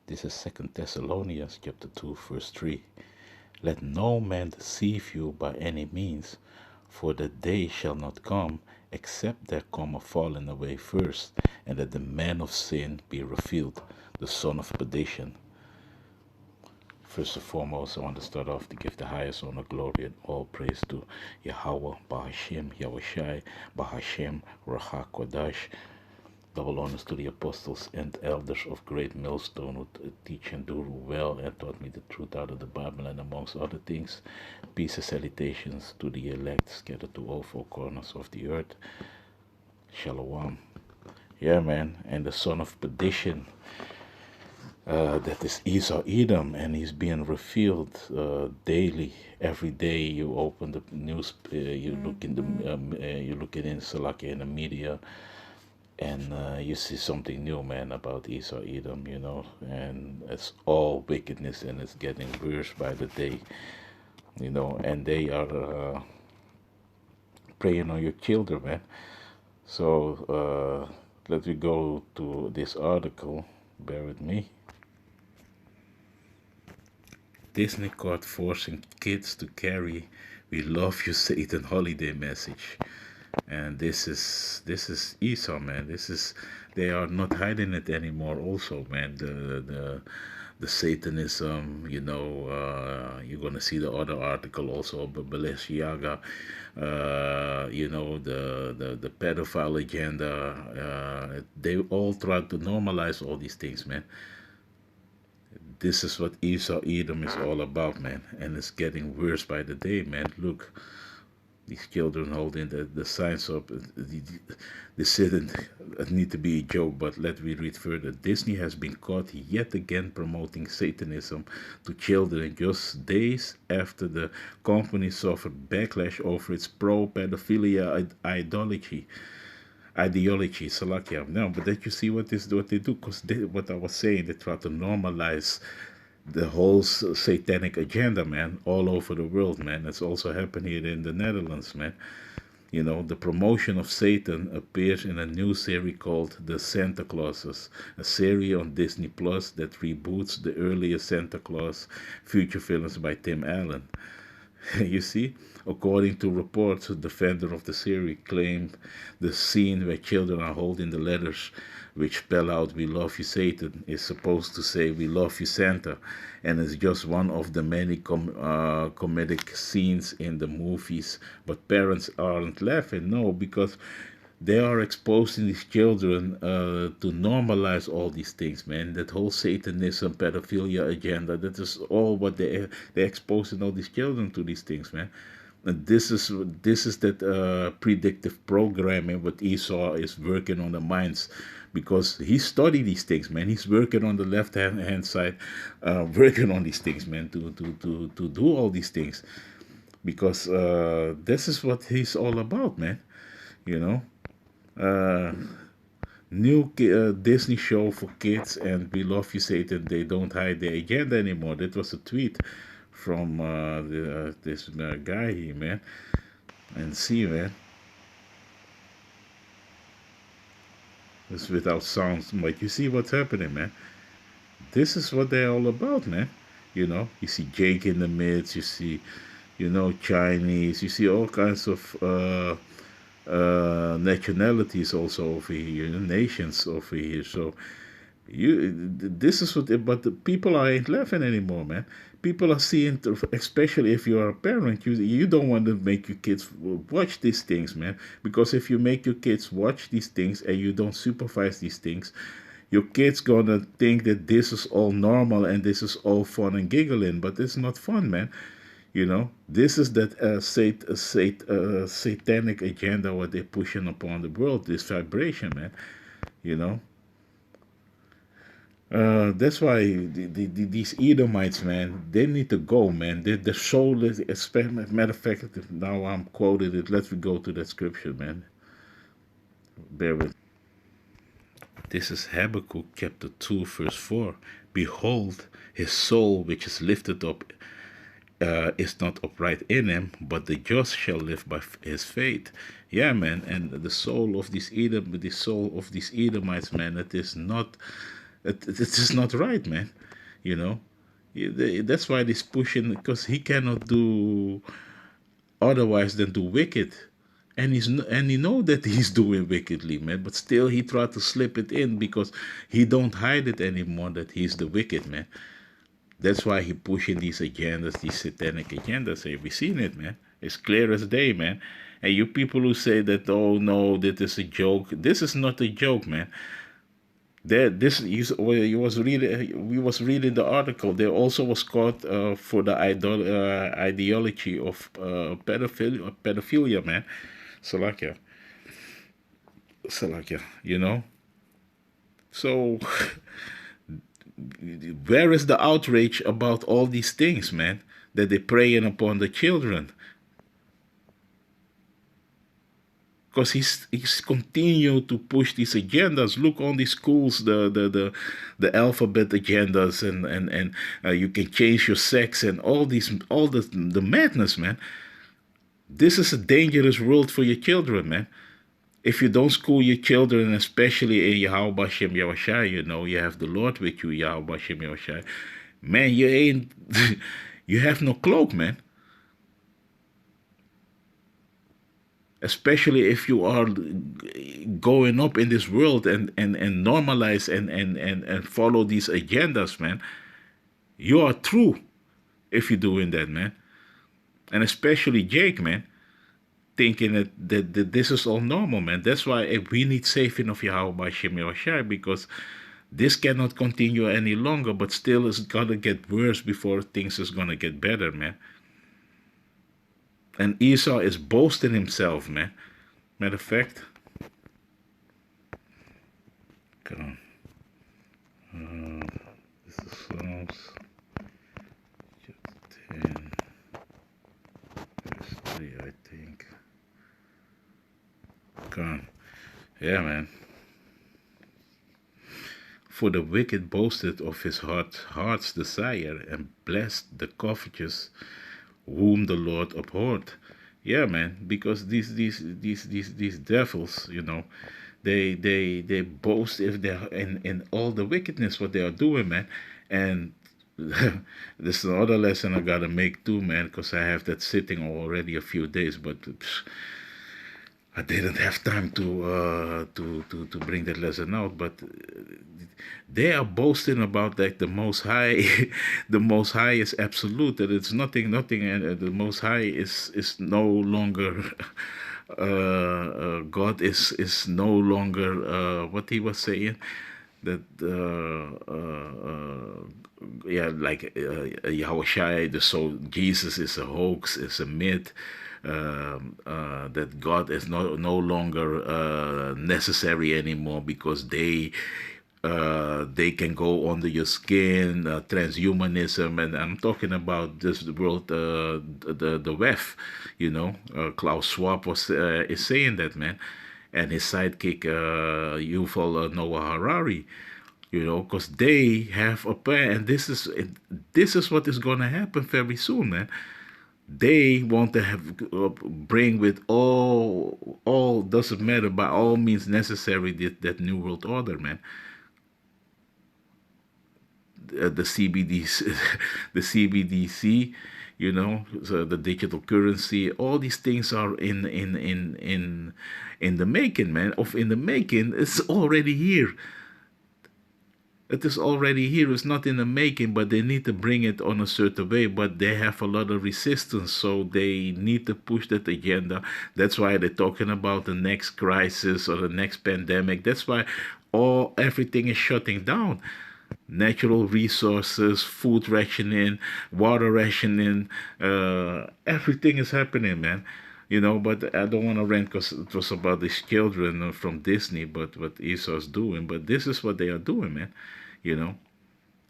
This is Second Thessalonians chapter 2, verse 3. Let no man deceive you by any means, for the day shall not come, except there come a falling away first, and that the man of sin be revealed, the son of perdition. First and foremost, I want to start off to give the highest honor, glory, and all praise to Yahweh, Bahashem, Yahushai, Bahashem, Raha Kodash. Double honors to the apostles and elders of Great Millstone who teach and do well and taught me the truth out of the Bible and amongst other things. Peace and salutations to the elect scattered to all four corners of the earth. Shalom. Yeah, man. And the son of perdition, that is Esau Edom, and he's being revealed daily. Every day you open the news, you look in you look in Salakia in the media, and you see something new, man, about Esau Edom, and it's all wickedness, and it's getting worse by the day, and they are preying on your children, man. So let me go to this article. Bear with me. Disney caught forcing kids to carry "We love you, Satan" holiday message. And this is Esau, man. They are not hiding it anymore. Also, man, the Satanism. You're gonna see the other article also, but Balenciaga. The pedophile agenda. They all try to normalize all these things, man. This is what Esau Edom is all about, man, and it's getting worse by the day, man. Look. These children holding the signs up. This didn't need to be a joke, but let me read further. Disney has been caught yet again promoting Satanism to children just days after the company suffered backlash over its pro-pedophilia ideology. Salakia. No, but that you see what they do, because what I was saying, they try to normalize the whole satanic agenda, man, all over the world, man. It's also happened here in the Netherlands, man. The promotion of Satan appears in a new series called The Santa Clauses, a series on Disney Plus that reboots the earlier Santa Claus feature films by Tim Allen. You see, according to reports, the defender of the series claimed the scene where children are holding the letters which spell out "We love you, Satan" is supposed to say "We love you, Santa," and it's just one of the many comedic scenes in the movies. But parents aren't laughing, no, because they are exposing these children to normalize all these things, man. That whole Satanism, pedophilia agenda, that is all what they're exposing all these children to these things, man. And this is that predictive programming what Esau is working on the minds, because he studied these things, man. He's working on the left hand side, working on these things, man, to do all these things, because this is what he's all about, man. You know. New Disney show for kids and "We love you, Satan." They don't hide their agenda anymore. That was a tweet from this guy here, man. And see, man, it's without sounds, but you see what's happening, man. This is what they're all about, man. You see Jake in the midst. You see, Chinese. You see all kinds of nationalities also over here, nations over here. So this is what, but the people ain't laughing anymore, man. People are seeing, especially if you're a parent, you don't want to make your kids watch these things, man. Because if you make your kids watch these things and you don't supervise these things, your kid's gonna think that this is all normal and this is all fun and giggling, but it's not fun, man. This is that satanic agenda what they're pushing upon the world, this vibration, man. That's why these Edomites, man, they need to go, man. The soul is, matter of fact, now I'm quoted it. Let's go to that scripture, man. Bear with. This is Habakkuk chapter 2, verse 4. Behold, his soul which is lifted up is not upright in him, but the just shall live by his faith. Yeah, man, and the soul of this Edomites, man, it is not It is not right, man. You know, that's why he's pushing, because he cannot do otherwise than do wicked. And he know that he's doing wickedly, man, but still he try to slip it in because he don't hide it anymore that he's the wicked, man. That's why he pushing these agendas, these satanic agendas. Have we seen it, man? It's clear as day, man. And you people who say that, oh no, that is a joke. This is not a joke, man. There, this you was reading. We was reading the article. There also was caught for the ideology of pedophilia, man. Salakia, Salakia. You know. So, where is the outrage about all these things, man? That they preying upon the children? Because he's continued to push these agendas. Look on these schools, the alphabet agendas, and you can change your sex and all the madness, man. This is a dangerous world for your children, man. If you don't school your children, especially in Yahweh Shem Yahushai, you know, you have the Lord with you, Yahweh Shem Yahushai. Man, you ain't, you have no cloak, man. Especially if you are going up in this world and normalize and follow these agendas, man. You are true if you're doing that, man. And especially Jake, man, thinking that this is all normal, man. That's why we need saving of Yahweh by Shem Yahushai, because this cannot continue any longer, but still it's gonna get worse before things is gonna get better, man. And Esau is boasting himself, man. Matter of fact, come on. This is Psalms chapter 10, verse 3, I think. Come on. Yeah, man. For the wicked boasted of his heart's desire, and blessed the covetous whom the Lord abhorred. Yeah, man, because these devils, you know, they boast if they're in all the wickedness what they are doing, man. And this is another lesson I gotta make too, man, because I have that sitting already a few days, but I didn't have time to bring that lesson out. But they are boasting about like the Most High. The Most High is absolute. That it's nothing, and the Most High is no longer. God is no longer what he was saying. That yeah, like Yahushua, Jesus is a hoax, is a myth. That God is no longer necessary anymore because they can go under your skin, transhumanism, and I'm talking about this world, the WEF, you know. Klaus Schwab is saying that, man, and his sidekick Yuval Noah Harari, you know, because they have a plan, and this is what is going to happen very soon, man. They want to have bring with all doesn't matter, by all means necessary, that new world order, man. The CBDC, the CBDC, you know, so the digital currency, all these things are in the making, man. Of in the making, it's already here. It is already here. It's not in the making, but they need to bring it on a certain way. But they have a lot of resistance, so they need to push that agenda. That's why they're talking about the next crisis or the next pandemic. That's why everything is shutting down. Natural resources, food rationing, water rationing, everything is happening, man. You know, but I don't want to rant because it was about these children from Disney, but what Esau's doing. But this is what they are doing, man. You know,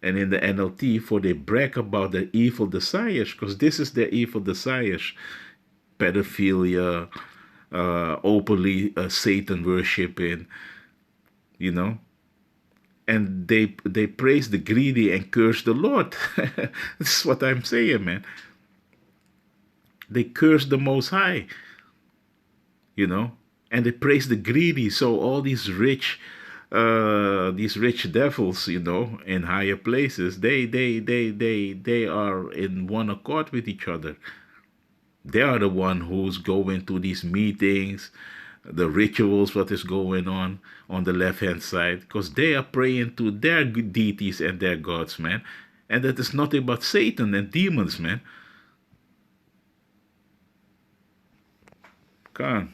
and in the NLT, for they brag about their evil desires, because this is their evil desires: pedophilia, openly Satan worshiping, you know, and they praise the greedy and curse the Lord. This is what I'm saying, man. They curse the Most High, you know, and they praise the greedy. So all these rich these rich devils, in higher places, they are in one accord with each other. They are the one who's going to these meetings, the rituals, what is going on the left hand side, because they are praying to their deities and their gods, man. And that is nothing but Satan and demons, man. Come on.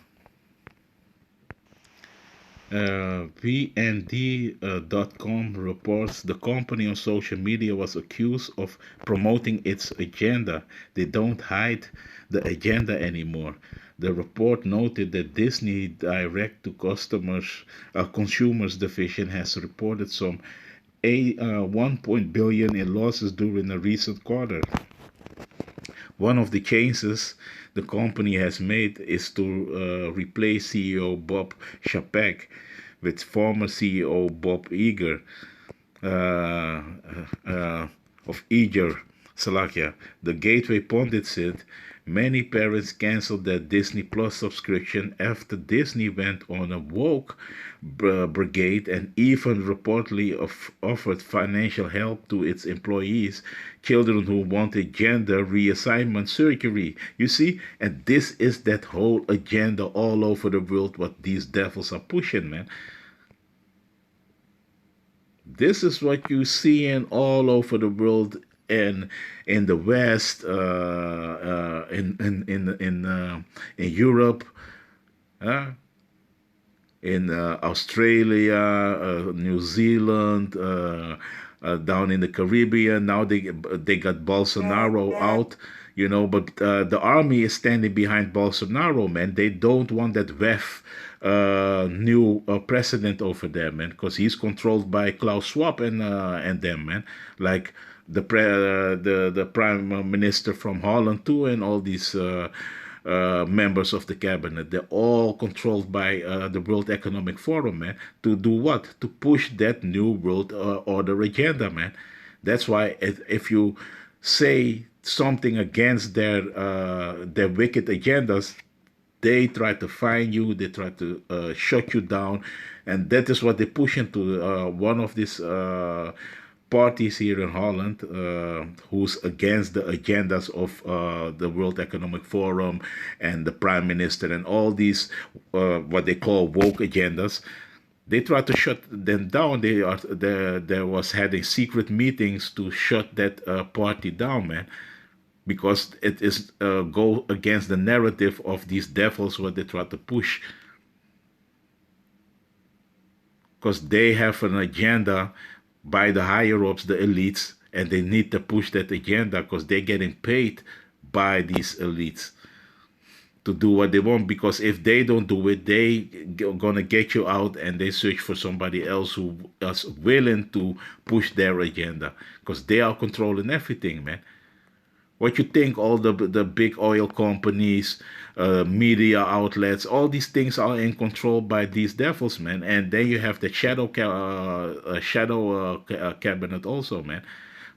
VND.com reports the company on social media was accused of promoting its agenda. They don't hide the agenda anymore. The report noted that Disney Direct to Consumers division has reported some 1 billion in losses during the recent quarter. One of the changes the company has made is to replace CEO Bob Chapek with former CEO Bob Iger of Iger, Slovakia. The Gateway Pundit said many parents canceled their Disney Plus subscription after Disney went on a woke brigade and even reportedly offered financial help to its employees, children who wanted gender reassignment surgery. You see, and this is that whole agenda all over the world what these devils are pushing, man. This is what you see in all over the world and in the West, in Europe, uh, in Australia, New Zealand, down in the Caribbean. Now they got Bolsonaro out, but the army is standing behind Bolsonaro, man. They don't want that WEF new president over there, man, because he's controlled by Klaus Schwab and them, man. Like the prime minister from Holland too, and all these members of the cabinet. They're all controlled by the World Economic Forum, man. To do what? To push that new world order agenda, man. That's why if you say something against their wicked agendas, they try to find you, they try to shut you down, and that is what they push into one of these parties here in Holland who's against the agendas of the World Economic Forum and the Prime Minister and all these what they call woke agendas. They try to shut them down. There was having secret meetings to shut that party down, man, because it is go against the narrative of these devils what they try to push, because they have an agenda by the higher ups, the elites, and they need to push that agenda because they're getting paid by these elites to do what they want. Because if they don't do it, they gonna get you out and they search for somebody else who is willing to push their agenda, because they are controlling everything, man. What you think? All the big oil companies, media outlets, all these things are in control by these devils, man. And then you have the shadow cabinet also, man.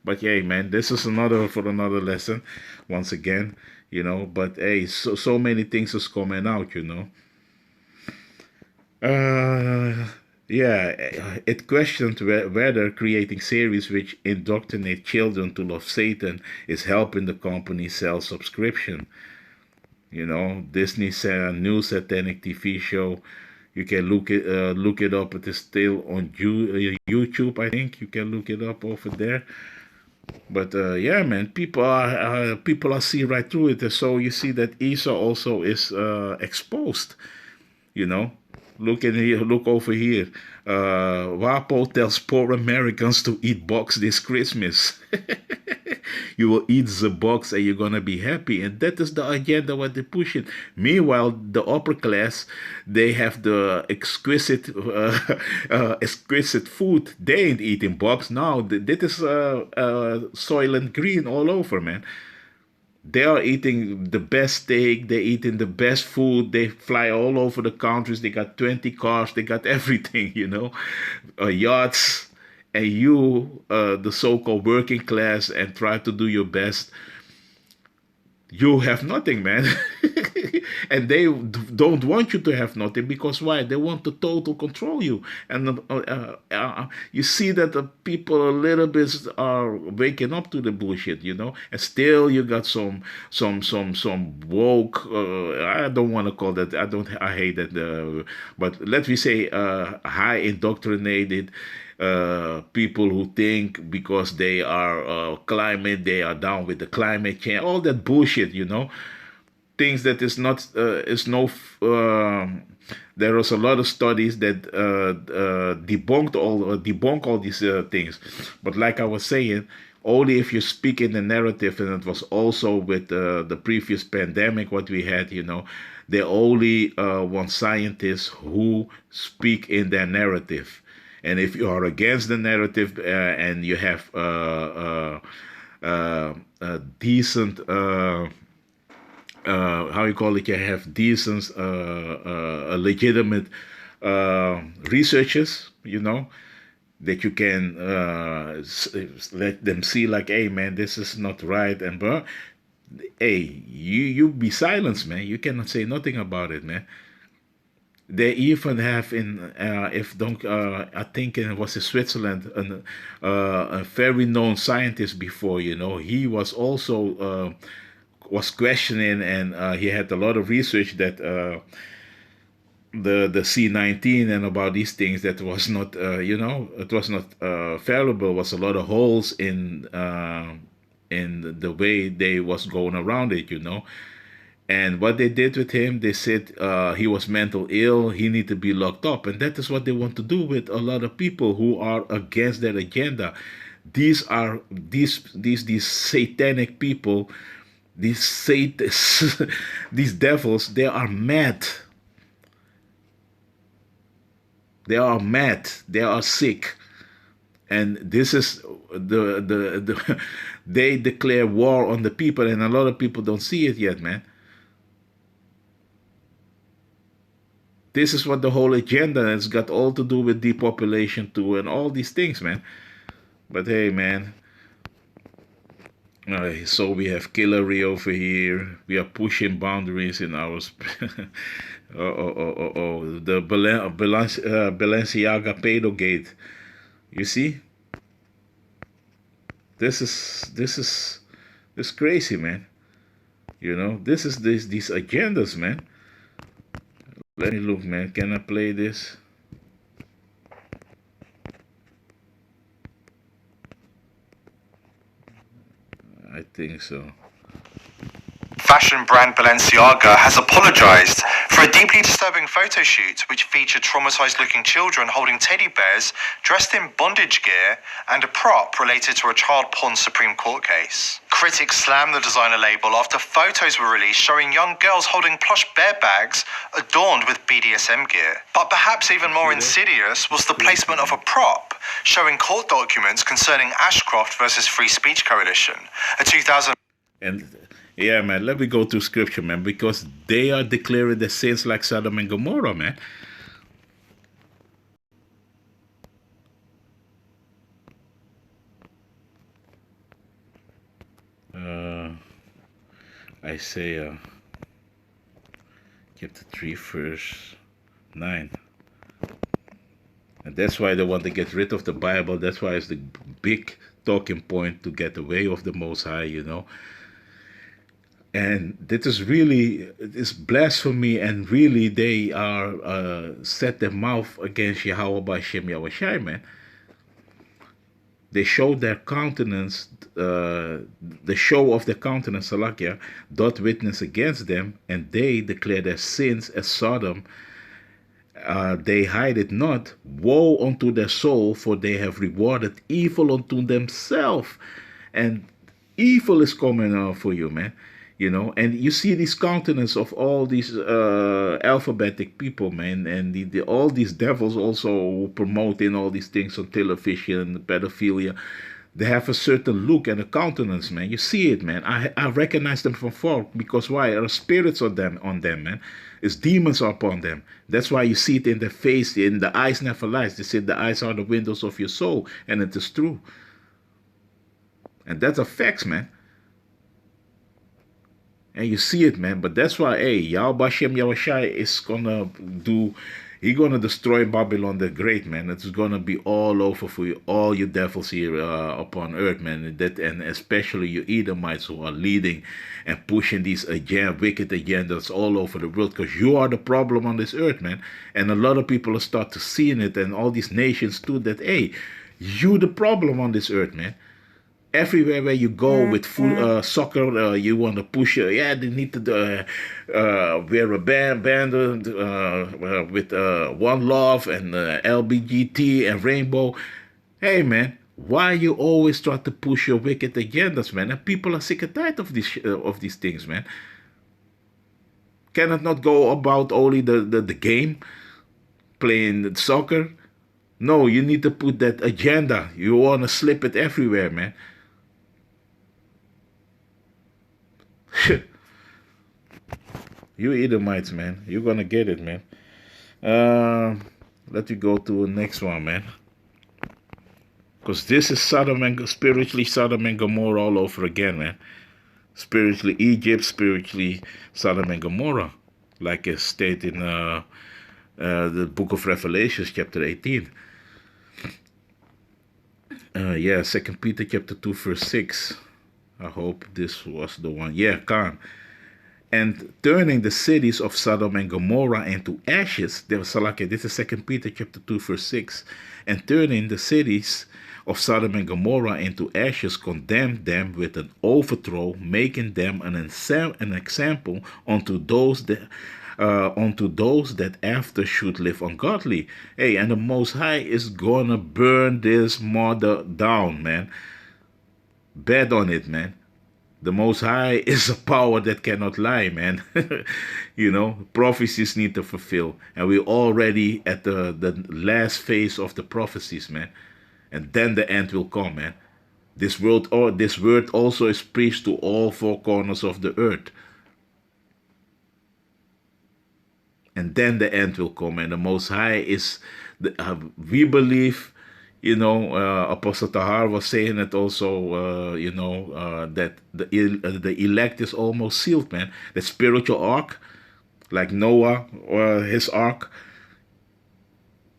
But hey, man, this is another lesson, once again, But hey, so many things is coming out, Yeah, it questioned whether creating series which indoctrinate children to love Satan is helping the company sell subscription. Disney's new satanic TV show. You can look it up. It is still on YouTube. I think you can look it up over there. But yeah, man, people are seeing right through it. So you see that Esau also is exposed. You know, look over here. WAPO tells poor Americans to eat bugs this Christmas. You will eat the box and you're gonna be happy, and that is the agenda what they're pushing. Meanwhile, the upper class, they have the exquisite exquisite food. They ain't eating box now. That is soil and green all over, man. They are eating the best steak, they're eating the best food, they fly all over the countries, they got 20 cars, they got everything, yachts. And you, the so-called working class, and try to do your best. you have nothing, man. And they don't want you to have nothing because why? They want to total control you. And you see that the people a little bit are waking up to the bullshit, you know. And still, you got some woke. I don't want to call that. I don't. I hate that. But let me say, high indoctrinated people who think because they are climate, they are down with the climate change, all that bullshit, you know, things that is no. There was a lot of studies that debunk all these things, but like I was saying, only if you speak in the narrative, and it was also with the previous pandemic what we had, you know, they only want scientists who speak in their narrative. And if you are against the narrative and you have a decent, how you call it, you have decent, legitimate researchers, you know, that you can let them see like, hey, man, this is not right. And, but, hey, you be silenced, man. You cannot say nothing about it, man. They even have in if don't I think it was in Switzerland a very known scientist before, you know, he was also was questioning, and he had a lot of research that the C-19 and about these things that was not you know, it was not valuable, was a lot of holes in the way they was going around it, you know. And what they did with him, they said he was mental ill, he need to be locked up. And that is what they want to do with a lot of people who are against their agenda. These are these satanic people, these these devils, they are mad. They are mad. They are sick. And this is the they declare war on the people, and a lot of people don't see it yet, man. This is what the whole agenda has got all to do with depopulation too, and all these things, man. But hey, man. So we have Killary over here. We are pushing boundaries in our. The Balenciaga pedo gate. You see, this crazy, man. You know, this is these agendas, man. Let me look, man. Can I play this? I think so. Fashion brand Balenciaga has apologized for a deeply disturbing photo shoot which featured traumatized-looking children holding teddy bears dressed in bondage gear and a prop related to a child porn Supreme Court case. Critics slammed the designer label after photos were released showing young girls holding plush bear bags adorned with BDSM gear. But perhaps even more insidious was the placement of a prop showing court documents concerning Ashcroft versus Free Speech Coalition, a 2000... And yeah, man, let me go to scripture, man, because they are declaring the sins like Sodom and Gomorrah, man. Isaiah chapter 3 verse 9. And that's why they want to get rid of the Bible. That's why it's the big talking point to get away of the Most High, you know. And that is really, it's blasphemy, and really they are set their mouth against Yahweh by Shem Yahushai, man. They show their countenance, the show of their countenance, Salakia, doth witness against them, and they declare their sins as Sodom. They hide it not. Woe unto their soul, for they have rewarded evil unto themselves. And evil is coming for you, man. You know, and you see this countenance of all these alphabetic people, man, and all these devils also promoting all these things on television, pedophilia. They have a certain look and a countenance, man. You see it, man. I recognize them from far because why? There are spirits on them, man. It's demons upon them. That's why you see it in their face. In the eyes never lies. They say the eyes are the windows of your soul, and it is true. And that's a fact, man. And you see it, man. But that's why, hey, Yahweh Shem Yahushai is gonna do. He's gonna destroy Babylon the Great, man. It's gonna be all over for you, all you devils here upon earth, man. And especially you Edomites who are leading and pushing these wicked agendas all over the world, because you are the problem on this earth, man. And a lot of people will start to seeing it, and all these nations too. That hey, you the problem on this earth, man. Everywhere where you go with full soccer, you want to push. Yeah, they need to wear a band with One Love and LBGT and Rainbow. Hey, man, why you always try to push your wicked agendas, man? And people are sick and tired of these things, man. Can it not go about only the game, playing soccer? No, you need to put that agenda. You want to slip it everywhere, man. You Edomites, man. You're gonna get it, man. Let me go to the next one, man. Because this is spiritually Sodom and Gomorrah all over again, man. Spiritually Egypt, spiritually Sodom and Gomorrah. Like it stated in the book of Revelations, chapter 18. Yeah, 2 Peter chapter 2, verse 6. I hope this was the one. Yeah, Khan. And turning the cities of Sodom and Gomorrah into ashes. This is 2 Peter chapter 2, verse 6. And turning the cities of Sodom and Gomorrah into ashes, condemned them with an overthrow, making them an example unto those that after should live ungodly. Hey, and the Most High is gonna burn this mother down, man. Bet on it, man. The Most High is a power that cannot lie, man. Prophecies need to fulfill. And we're already at the last phase of the prophecies, man. And then the end will come, man. This word also is preached to all four corners of the earth. And then the end will come. And the Most High is, we believe, Apostle Tahar was saying it also, that the elect is almost sealed, man. The spiritual ark, like Noah or his ark,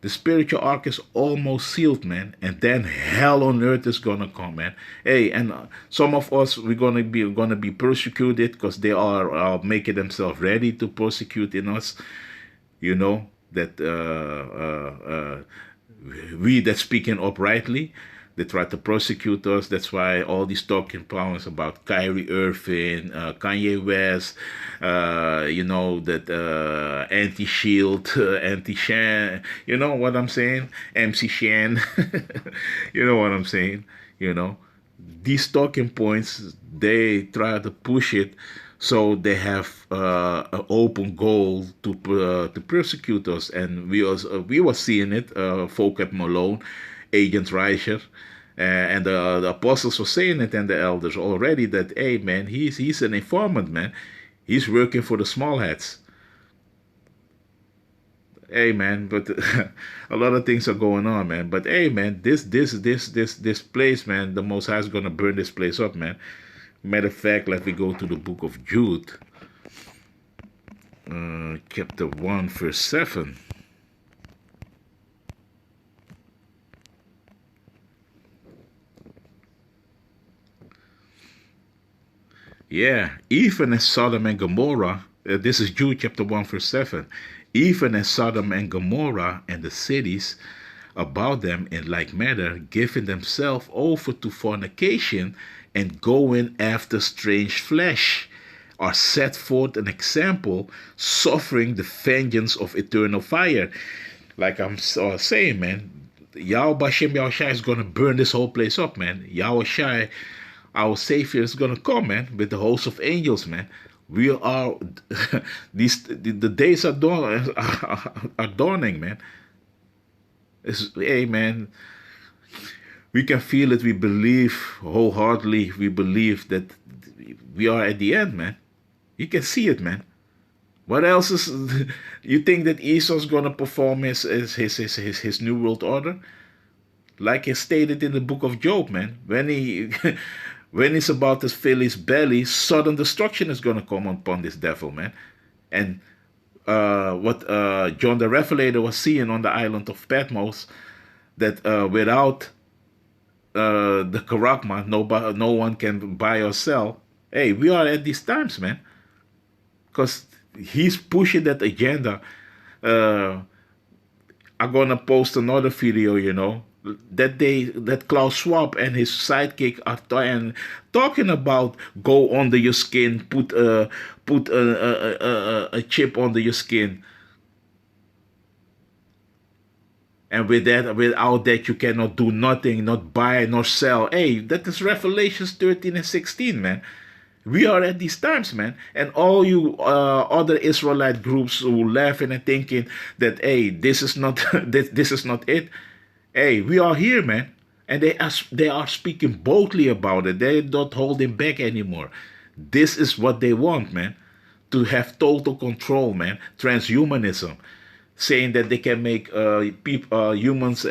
the spiritual ark is almost sealed, man. And then hell on earth is gonna come, man. Hey, and some of us, we're gonna be persecuted because they are making themselves ready to persecute in us. That we that speaking uprightly, they try to prosecute us. That's why all these talking points about Kyrie Irving, Kanye West, that anti-shield, anti-Shan, you know what I'm saying? MC Shan, you know what I'm saying? These talking points, they try to push it so they have an open goal to persecute us, and we were seeing it. Vocab Malone, Agent Reicher, and the apostles were saying it, and the elders already, that hey, man, he's an informant, man. He's working for the small hats. Hey, man, but a lot of things are going on, man. But hey, man, this place, man, the Most High is gonna burn this place up, man. Matter of fact, let me go to the book of Jude, chapter 1, verse 7. Yeah, even as Sodom and Gomorrah, this is Jude chapter 1, verse 7. Even as Sodom and Gomorrah and the cities about them in like manner, giving themselves over to fornication and going after strange flesh, are set forth an example, suffering the vengeance of eternal fire. Like I'm saying, man, Yahweh Shem Yahushai is going to burn this whole place up, man. Yahushai, our Savior, is going to come, man, with the host of angels, man. We are, the days are dawning, man. Hey, man, we can feel it. We believe wholeheartedly. We believe that we are at the end, man. You can see it, man. What else is? You think that Esau's gonna perform his new world order, like it's stated in the book of Job, man? When When he's about to fill his belly, sudden destruction is going to come upon this devil, man. And what John the Revelator was seeing on the island of Patmos, that without the Karakma, no one can buy or sell. Hey, we are at these times, man. Because he's pushing that agenda. I'm gonna post another video, that Klaus Schwab and his sidekick are talking about go under your skin, put a chip under your skin, and without that you cannot do nothing, not buy nor sell. Hey, that is Revelations 13 and 16, man. We are at these times, man. And all you other Israelite groups who laughing and thinking that, hey, this is not this is not it. Hey, we are here, man. And they are speaking boldly about it. They're not holding back anymore. This is what they want, man. To have total control, man. Transhumanism. Saying that they can make humans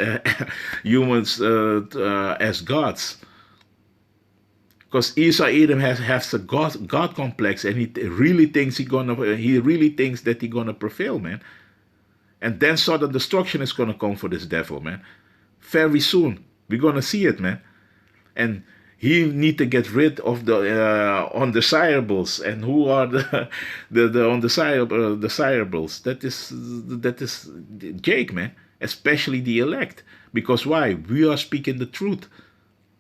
as gods. Because Esau Edom has a God complex, and he really thinks that he's gonna prevail, man. And then sudden destruction is gonna come for this devil, man. Very soon, we're gonna see it, man. And he need to get rid of the undesirables. And who are the undesirables? That is Jake, man. Especially the elect. Because why? We are speaking the truth.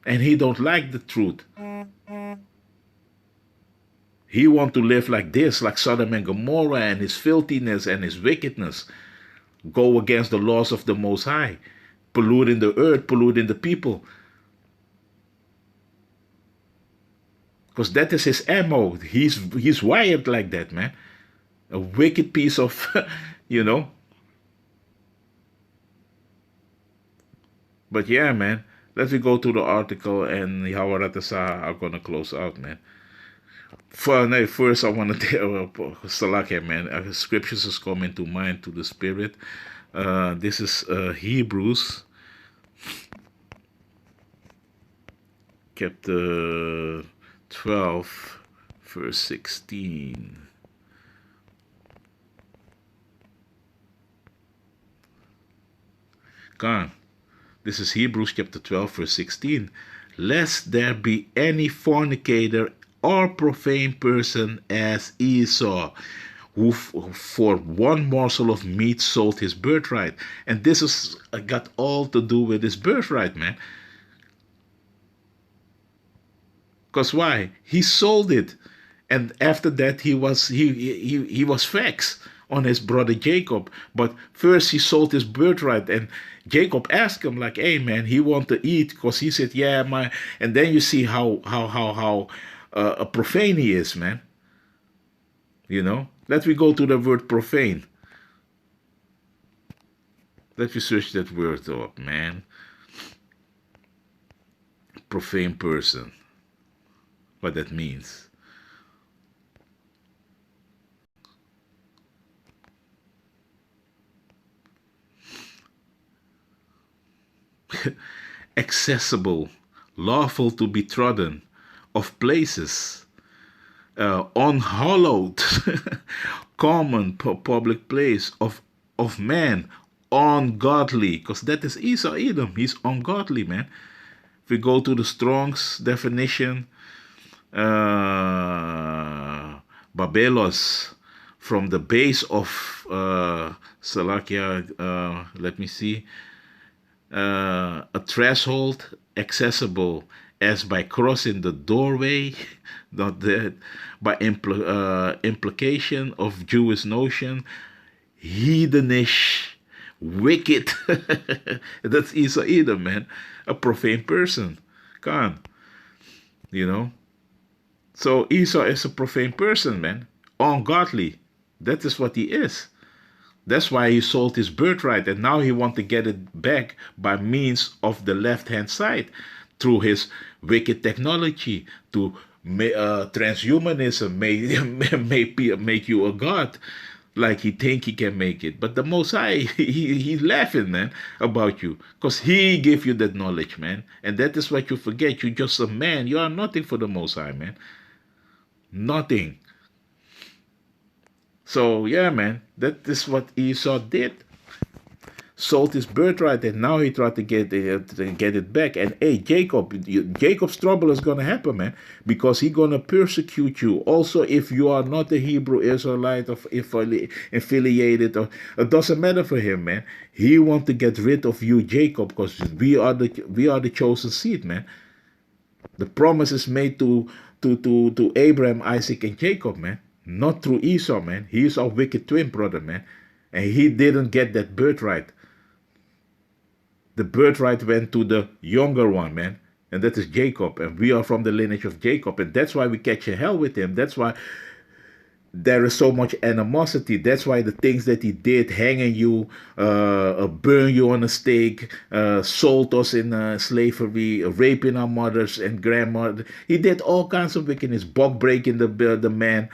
And he don't like the truth. He want to live like this, like Sodom and Gomorrah, and his filthiness and his wickedness. Go against the laws of the Most High. Polluting the earth, polluting the people. Because that is his ammo. He's wired like that, man. A wicked piece of, But yeah, man. Let me go to the article, and Yawaratasa are going to close out, man. First, I want to tell Salakia, man. Scriptures is coming to mind, to the spirit. This is Hebrews, chapter 12, verse 16. Gone. This is Hebrews chapter 12, verse 16. Lest there be any fornicator or profane person as Esau, who for one morsel of meat sold his birthright. And this has got all to do with his birthright, man. Because why? He sold it. And after that, he was vexed on his brother Jacob. But first he sold his birthright, and Jacob asked him, like, hey man, he want to eat, because he said, yeah, my. And then you see how profane he is, man. Let me go to the word profane. Let me search that word up, man. Profane person. What that means. Accessible, lawful to be trodden, of places, unhallowed, common public place, of man, ungodly, because that is Esau Edom. He's ungodly, man. If we go to the Strong's definition, Babelos, from the base of Salakia, let me see, a threshold accessible as by crossing the doorway, not that, by implication of Jewish notion, heathenish, wicked. That's Esau Edom, man. A profane person. Come on. So Esau is a profane person, man. Ungodly. That is what he is. That's why he sold his birthright, and now he wants to get it back by means of the left-hand side, through his wicked technology, to transhumanism, make you a god, like he think he can make it. But the Most High, he's laughing, man, about you, because he gave you that knowledge, man. And that is what you forget. You're just a man. You are nothing for the Most High, man. Nothing. So yeah, man, that is what Esau did. Sold his birthright, and now he tried to get it back. And hey, Jacob's trouble is gonna happen, man, because he's gonna persecute you. Also, if you are not a Hebrew Israelite or affiliated, or it doesn't matter for him, man. He wants to get rid of you, Jacob, because we are the chosen seed, man. The promise is made to Abraham, Isaac, and Jacob, man, not through Esau, man. He is our wicked twin brother, man, and he didn't get that birthright. The birthright went to the younger one, man. And that is Jacob. And we are from the lineage of Jacob. And that's why we catch a hell with him. That's why there is so much animosity. That's why the things that he did, hanging you, burn you on a stake, sold us in slavery, raping our mothers and grandmothers. He did all kinds of wickedness, back breaking the man.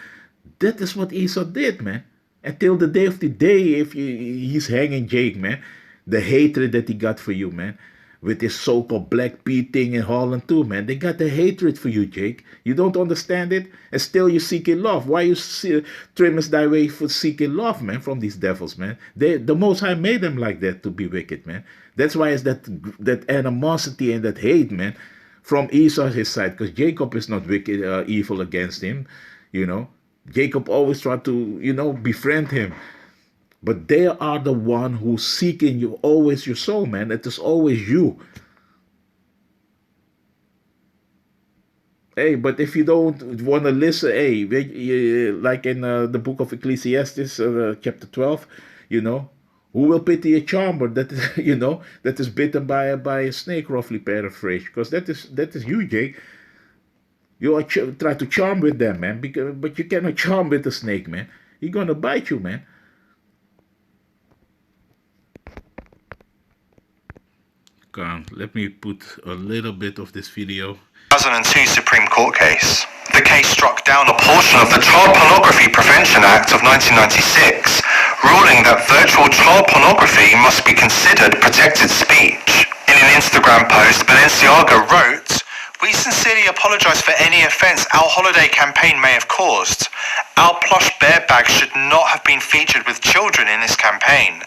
That is what Esau did, man. Until the day of the day, if he's hanging Jake, man. The hatred that he got for you, man. With his so-called Black Pete thing in Holland too, man. They got the hatred for you, Jake. You don't understand it? And still you seeking love. Why you trim us thy way for seeking love, man, from these devils, man? The Most High made them like that to be wicked, man. That's why it's that animosity and that hate, man, from Esau's his side. Because Jacob is not wicked, evil against him, you know. Jacob always tried to, befriend him. But they are the one who's seeking you, always your soul, man. It is always you. Hey, but if you don't want to listen, hey, like in the book of Ecclesiastes, chapter 12, who will pity a charmer that is, that is bitten by a snake, roughly paraphrased? Because that is you, Jake. You are try to charm with them, man, but you cannot charm with the snake, man. He's gonna bite you, man. Let me put a little bit of this video. 2002 Supreme Court case. The case struck down a portion of the Child Pornography Prevention Act of 1996, ruling that virtual child pornography must be considered protected speech. In an Instagram post, Balenciaga wrote, "We sincerely apologize for any offense our holiday campaign may have caused. Our plush bear bag should not have been featured with children in this campaign.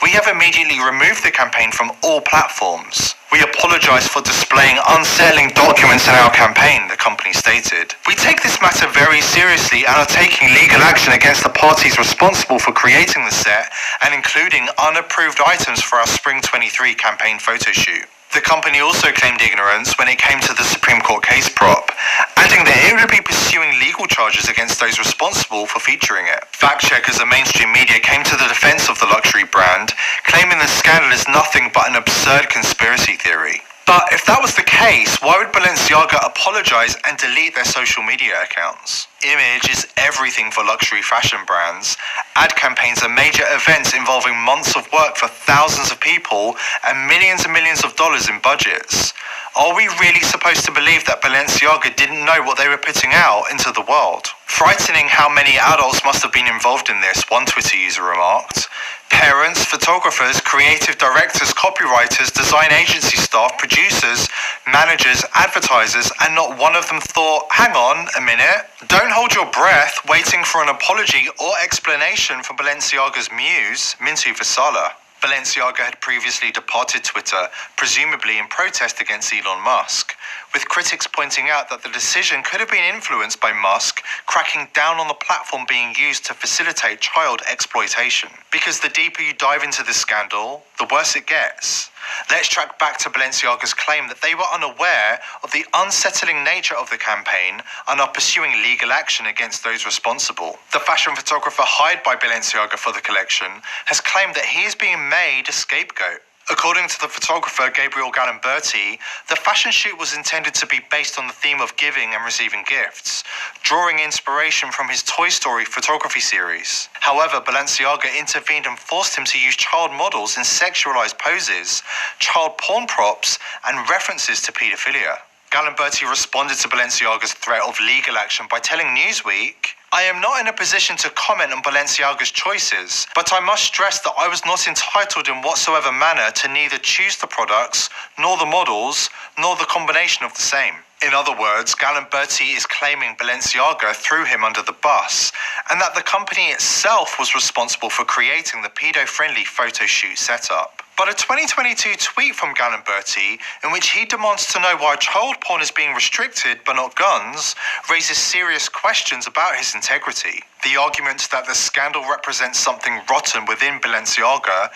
We have immediately removed the campaign from all platforms. We apologize for displaying unsettling documents in our campaign," the company stated. "We take this matter very seriously and are taking legal action against the parties responsible for creating the set and including unapproved items for our Spring 23 campaign photo shoot." The company also claimed ignorance when it came to the Supreme Court case prop, adding that it would be pursuing legal charges against those responsible for featuring it. Fact checkers and mainstream media came to the defense of the luxury brand, claiming the scandal is nothing but an absurd conspiracy theory. But if that was the case, why would Balenciaga apologize and delete their social media accounts? Image is everything for luxury fashion brands. Ad campaigns are major events involving months of work for thousands of people and millions of dollars in budgets. Are we really supposed to believe that Balenciaga didn't know what they were putting out into the world? Frightening how many adults must have been involved in this, one Twitter user remarked. Parents, photographers, creative directors, copywriters, design agency staff, producers, managers, advertisers, and not one of them thought, hang on a minute, don't hold your breath waiting for an apology or explanation from Balenciaga's muse, Mintu Vasala. Balenciaga had previously departed Twitter, presumably in protest against Elon Musk, with critics pointing out that the decision could have been influenced by Musk cracking down on the platform being used to facilitate child exploitation. Because the deeper you dive into this scandal, the worse it gets. Let's track back to Balenciaga's claim that they were unaware of the unsettling nature of the campaign and are pursuing legal action against those responsible. The fashion photographer hired by Balenciaga for the collection has claimed that he is being made a scapegoat. According to the photographer Gabriel Galimberti, the fashion shoot was intended to be based on the theme of giving and receiving gifts, drawing inspiration from his Toy Story photography series. However, Balenciaga intervened and forced him to use child models in sexualized poses, child porn props, and references to pedophilia. Galimberti responded to Balenciaga's threat of legal action by telling Newsweek, I am not in a position to comment on Balenciaga's choices, but I must stress that I was not entitled in whatsoever manner to neither choose the products, nor the models, nor the combination of the same. In other words, Galimberti is claiming Balenciaga threw him under the bus, and that the company itself was responsible for creating the pedo-friendly photo shoot setup. But a 2022 tweet from Galimberti, in which he demands to know why child porn is being restricted but not guns, raises serious questions about his integrity. The argument that the scandal represents something rotten within Balenciaga.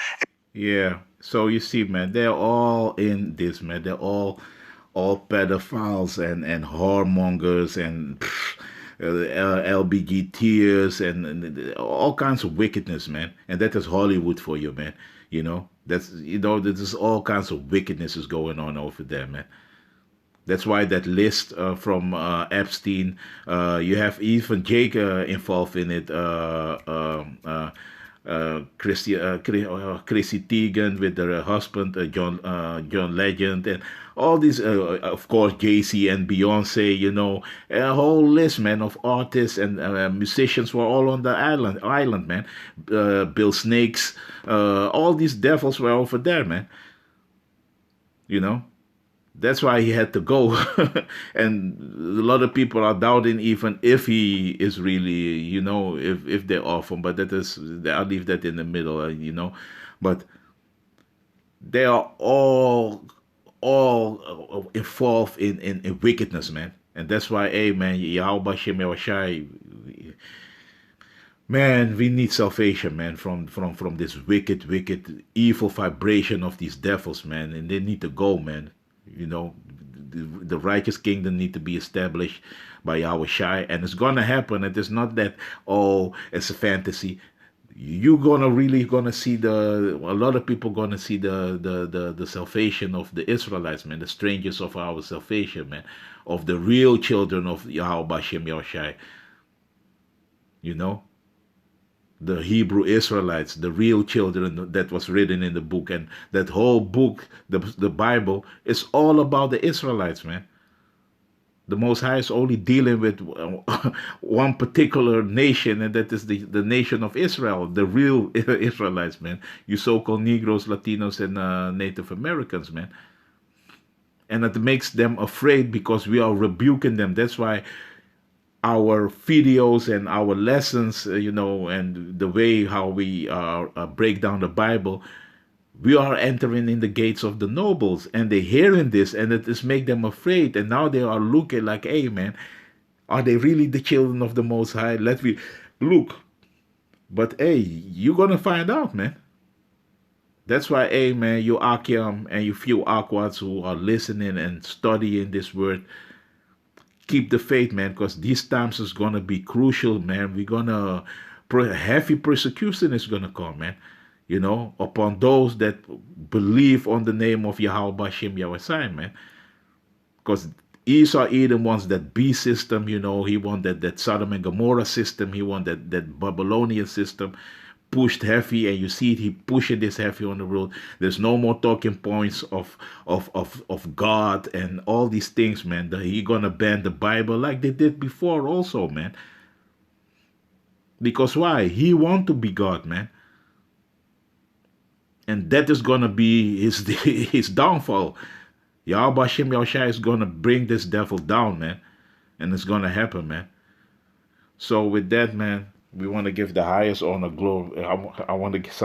Yeah. So you see, man, they're all in this, man. They're all pedophiles and whoremongers and LBGTers and all kinds of wickedness, man. And that is Hollywood for you, man. You know, there's all kinds of wickedness is going on over there, man. That's why that list from Epstein, you have even Jake involved in it. Chrissy Teigen with her husband John Legend, and all these, of course, Jay-Z and Beyonce. You know, a whole list, man, of artists and musicians were all on the island, man. Bill Snakes, all these devils were over there, man. You know. That's why he had to go. And a lot of people are doubting even if he is really, you know, if they're off him. But I'll leave that in the middle, you know. But they are all involved in wickedness, man. And that's why, hey, man, Yahweh Shem Yahushai, man, we need salvation, man, from this wicked, evil vibration of these devils, man. And they need to go, man. You know, the righteous kingdom need to be established by Yahweh Shai, and it's gonna happen. It is not that, oh, it's a fantasy. You're gonna see a lot of people gonna see the salvation of the Israelites, man, the strangers of our salvation, man, of the real children of Yahweh Shem Yahushai. You know, the Hebrew Israelites, the real children that was written in the book. And that whole book, the Bible, is all about the Israelites, man. The Most High is only dealing with one particular nation, and that is the nation of Israel, the real Israelites, man. You so-called Negroes, Latinos, and Native Americans, man. And it makes them afraid because we are rebuking them. That's why our videos and our lessons, you know, and the way how we break down the Bible, we are entering in the gates of the nobles, and they're hearing this, and it is make them afraid. And now they are looking like, hey, man, are they really the children of the Most High? Let me look. But hey, you're gonna find out, man. That's why, hey, man, you Akim and you few Aquats who are listening and studying this word, keep the faith, man, because these times is gonna be crucial, man. We're gonna heavy persecution is gonna come, man. You know, upon those that believe on the name of Yahweh Shem Yahushai, man. Because Esau Edom wants that B system, you know. He wants that Sodom and Gomorrah system. He wants that Babylonian system pushed heavy, and you see he pushing this heavy on the road. There's no more talking points of God and all these things, man. He gonna ban the Bible like they did before also, man. Because why? He want to be God, man. And that is gonna be his downfall. Yahweh Shem Yahushai is gonna bring this devil down, man. And it's gonna happen, man. So with that, man, we want to give the highest honor, glory. I want to give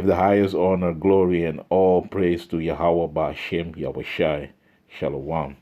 the highest honor, glory, and all praise to Yahweh Ba'Shem Yahushai. Shalom.